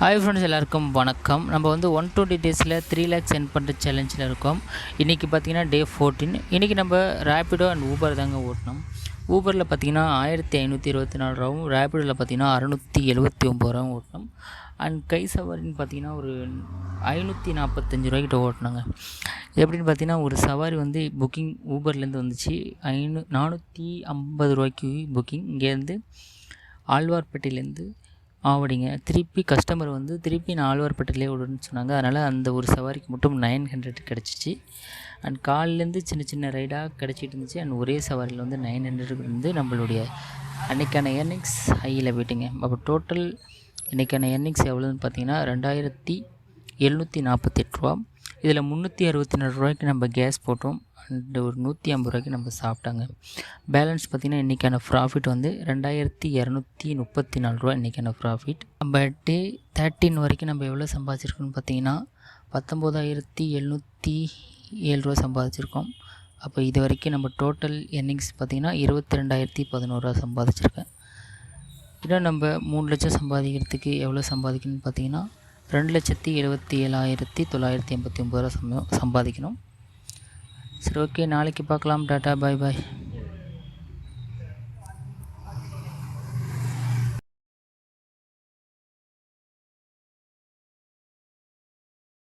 Hi friends, எல்லாருக்கும் வணக்கம். நம்ம வந்து 120 டேஸில் 3 லேக்ஸ் சென்ட் பண்ணுற சேலஞ்சில் இருக்கோம். இன்றைக்கி பார்த்தீங்கன்னா டே 14. இன்றைக்கி நம்ம ரேப்பிடோ அண்ட் ஊபர் தாங்க ஓட்டணும். ஊபரில் பார்த்தீங்கன்னா 1524 ரூபாவும், ரேப்பிடோவில் பார்த்தீங்கன்னா 679 ரூபாவும் ஓட்டணும். அண்ட் கை சவாரின்னு பார்த்தீங்கன்னா ஒரு 545 ரூபாய்க்கிட்ட ஓட்டினாங்க. எப்படின்னு பார்த்தீங்கன்னா ஒரு சவாரி வந்து புக்கிங் ஊபர்லேருந்து வந்துச்சு. 450 ரூபாய்க்கு புக்கிங். இங்கேருந்து ஆழ்வார்பேட்டையிலேருந்து ஆவடிங்க. திருப்பி கஸ்டமர் வந்து நான் ஆழ்வார்பேட்டையிலே விடுன்னு சொன்னாங்க. அதனால் அந்த ஒரு சவாரிக்கு மட்டும் 900 கிடச்சிச்சு. அண்ட் காலிலேருந்து சின்ன சின்ன ரைடாக கிடச்சிட்டு இருந்துச்சு. அண்ட் ஒரே சவாரியில் வந்து 900 வந்து நம்மளுடைய அன்றைக்கான ஏர்னிங்ஸ் ஹையில் போய்ட்டுங்க. அப்போ டோட்டல் இன்றைக்கான ஏர்னிங்ஸ் எவ்வளோன்னு பார்த்தீங்கன்னா 2748 ரூபா. இதில் 364 ரூபாய்க்கு நம்ம கேஸ் போட்டோம். அண்டு ஒரு 150 ரூபாய்க்கு நம்ம சாப்பிட்டாங்க. பேலன்ஸ் பார்த்திங்கன்னா இன்றைக்கான ப்ராஃபிட் வந்து 2234 ரூபா இன்றைக்கான ப்ராஃபிட். நம்ம டே 13 வரைக்கும் நம்ம எவ்வளோ சம்பாதிச்சிருக்கோன்னு பார்த்தீங்கன்னா 19707 ரூபா சம்பாதிச்சிருக்கோம். அப்போ இது வரைக்கும் நம்ம டோட்டல் எர்னிங்ஸ் பார்த்திங்கன்னா 22,011 ரூபா சம்பாதிச்சிருக்கேன். இன்னும் நம்ம 3 லட்சம் சம்பாதிக்கிறதுக்கு எவ்வளோ சம்பாதிக்கணும்னு பார்த்தீங்கன்னா 2,77,989 ரூபா சம்பாதிக்கணும். சரி, ஓகே, நாளைக்கு பார்க்கலாம். டாட்டா, பாய் பாய்.